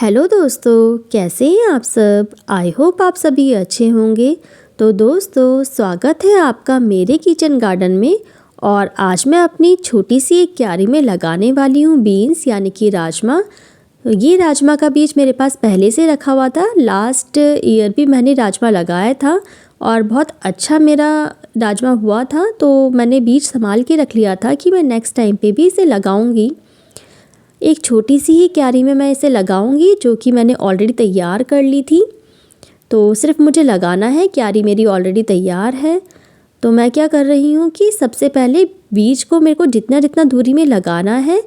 Hello दोस्तों, कैसे हैं आप सब। आई होप आप सभी अच्छे होंगे। तो दोस्तों, स्वागत है आपका मेरे किचन गार्डन में। और आज मैं अपनी छोटी सी एक क्यारी में लगाने वाली हूँ बीन्स यानी कि राजमा। ये राजमा का बीज मेरे पास पहले से रखा हुआ था। लास्ट ईयर भी मैंने राजमा लगाया था और बहुत अच्छा मेरा राजमा हुआ था। तो मैंने बीज संभाल के रख लिया था कि मैं नेक्स्ट टाइम पे भी इसे लगाऊंगी। एक छोटी सी ही क्यारी में मैं इसे लगाऊंगी, जो कि मैंने ऑलरेडी तैयार कर ली थी। तो सिर्फ मुझे लगाना है, क्यारी मेरी ऑलरेडी तैयार है। तो मैं क्या कर रही हूँ कि सबसे पहले बीज को मेरे को जितना जितना दूरी में लगाना है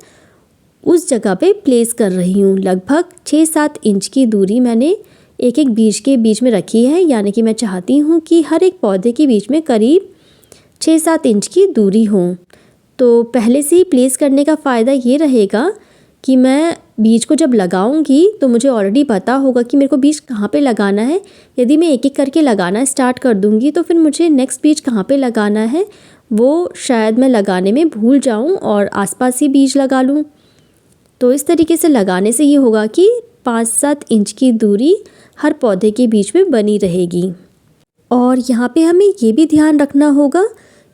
उस जगह पे प्लेस कर रही हूँ। लगभग 6-7 इंच की दूरी मैंने एक एक बीज के बीच में रखी है। यानी कि मैं चाहती हूँ कि हर एक पौधे के बीच में करीब 6-7 इंच की दूरी हो। तो पहले से ही प्लेस करने का फ़ायदा ये रहेगा कि मैं बीज को जब लगाऊंगी तो मुझे ऑलरेडी पता होगा कि मेरे को बीज कहाँ पे लगाना है। यदि मैं एक एक करके लगाना स्टार्ट कर दूंगी तो फिर मुझे नेक्स्ट बीज कहाँ पे लगाना है वो शायद मैं लगाने में भूल जाऊं और आसपास ही बीज लगा लूं। तो इस तरीके से लगाने से ये होगा कि 5-7 इंच की दूरी हर पौधे के बीच में बनी रहेगी। और यहाँ पे हमें ये भी ध्यान रखना होगा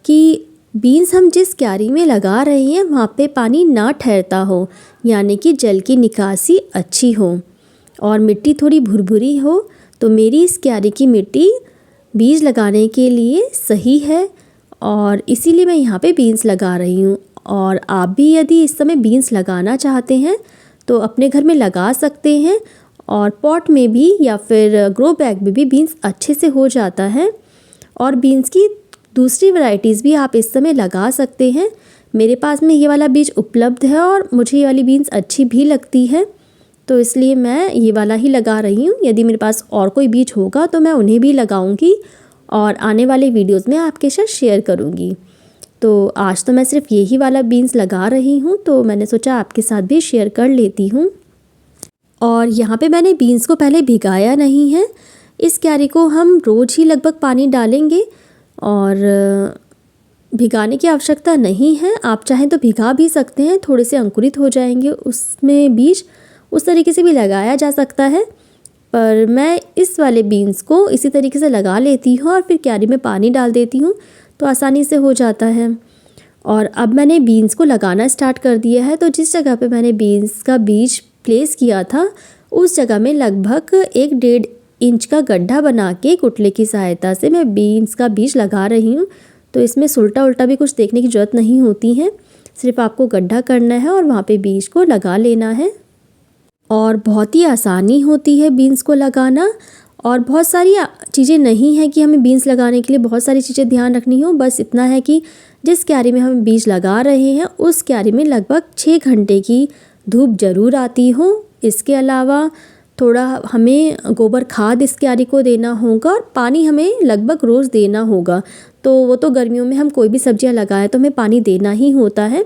कि बीन्स हम जिस क्यारी में लगा रहे हैं वहाँ पे पानी ना ठहरता हो, यानी कि जल की निकासी अच्छी हो और मिट्टी थोड़ी भुरभुरी हो। तो मेरी इस क्यारी की मिट्टी बीज लगाने के लिए सही है और इसीलिए मैं यहाँ पे बीन्स लगा रही हूँ। और आप भी यदि इस समय बीन्स लगाना चाहते हैं तो अपने घर में लगा सकते हैं और पॉट में भी या फिर ग्रो बैग में भी बीन्स अच्छे से हो जाता है। और बीन्स की दूसरी वैरायटीज़ भी आप इस समय लगा सकते हैं। मेरे पास में ये वाला बीज उपलब्ध है और मुझे ये वाली बीन्स अच्छी भी लगती है, तो इसलिए मैं ये वाला ही लगा रही हूँ। यदि मेरे पास और कोई बीज होगा तो मैं उन्हें भी लगाऊंगी और आने वाले वीडियोस में आपके साथ शेयर करूँगी। तो आज तो मैं सिर्फ यही वाला बीन्स लगा रही हूँ, तो मैंने सोचा आपके साथ भी शेयर कर लेती हूँ। और यहाँ पे मैंने बीन्स को पहले भिगाया नहीं है। इस क्यारी को हम रोज़ ही लगभग पानी डालेंगे और भिगाने की आवश्यकता नहीं है। आप चाहें तो भिगा भी सकते हैं, थोड़े से अंकुरित हो जाएंगे उसमें बीज, उस तरीके से भी लगाया जा सकता है। पर मैं इस वाले बीन्स को इसी तरीके से लगा लेती हूँ और फिर क्यारी में पानी डाल देती हूँ, तो आसानी से हो जाता है। और अब मैंने बीन्स को लगाना स्टार्ट कर दिया है। तो जिस जगह पे मैंने बीन्स का बीज प्लेस किया था उस जगह में लगभग 1-1.5 इंच का गड्ढा बना के कुटले की सहायता से मैं बीन्स का बीज लगा रही हूँ। तो इसमें उल्टा उल्टा भी कुछ देखने की ज़रूरत नहीं होती है, सिर्फ आपको गड्ढा करना है और वहाँ पे बीज को लगा लेना है। और बहुत ही आसानी होती है बीन्स को लगाना और बहुत सारी चीज़ें नहीं है कि हमें बीन्स लगाने के लिए बहुत सारी चीज़ें ध्यान रखनी हो। बस इतना है कि जिस क्यारी में हम बीज लगा रहे हैं उस क्यारी में लगभग 6 घंटे की धूप ज़रूर आती हो। इसके अलावा थोड़ा हमें गोबर खाद इस क्यारी को देना होगा और पानी हमें लगभग रोज़ देना होगा। तो वो तो गर्मियों में हम कोई भी सब्जियां लगाएं तो हमें पानी देना ही होता है।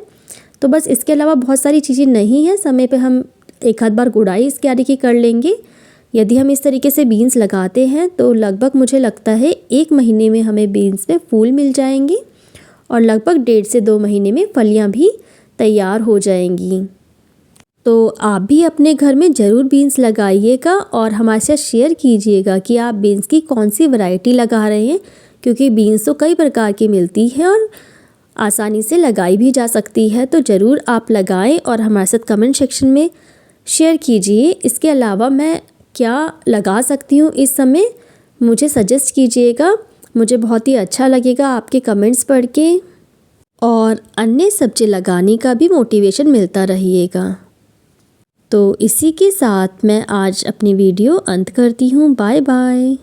तो बस इसके अलावा बहुत सारी चीज़ें नहीं हैं। समय पे हम एक आध बार गुड़ाई इस क्यारी की कर लेंगे। यदि हम इस तरीके से बीन्स लगाते हैं तो लगभग मुझे लगता है 1 महीने में हमें बीन्स में फूल मिल जाएंगे और लगभग 1.5 से 2 महीने में फलियाँ भी तैयार हो जाएंगी। तो आप भी अपने घर में ज़रूर बीन्स लगाइएगा और हमारे साथ शेयर कीजिएगा कि आप बीन्स की कौन सी वैरायटी लगा रहे हैं, क्योंकि बीन्स तो कई प्रकार की मिलती है और आसानी से लगाई भी जा सकती है। तो ज़रूर आप लगाएं और हमारे साथ कमेंट सेक्शन में शेयर कीजिए। इसके अलावा मैं क्या लगा सकती हूँ इस समय, मुझे सजेस्ट कीजिएगा। मुझे बहुत ही अच्छा लगेगा आपके कमेंट्स पढ़ के और अन्य सब्जी लगाने का भी मोटिवेशन मिलता रहिएगा। तो इसी के साथ मैं आज अपनी वीडियो अंत करती हूँ। Bye bye.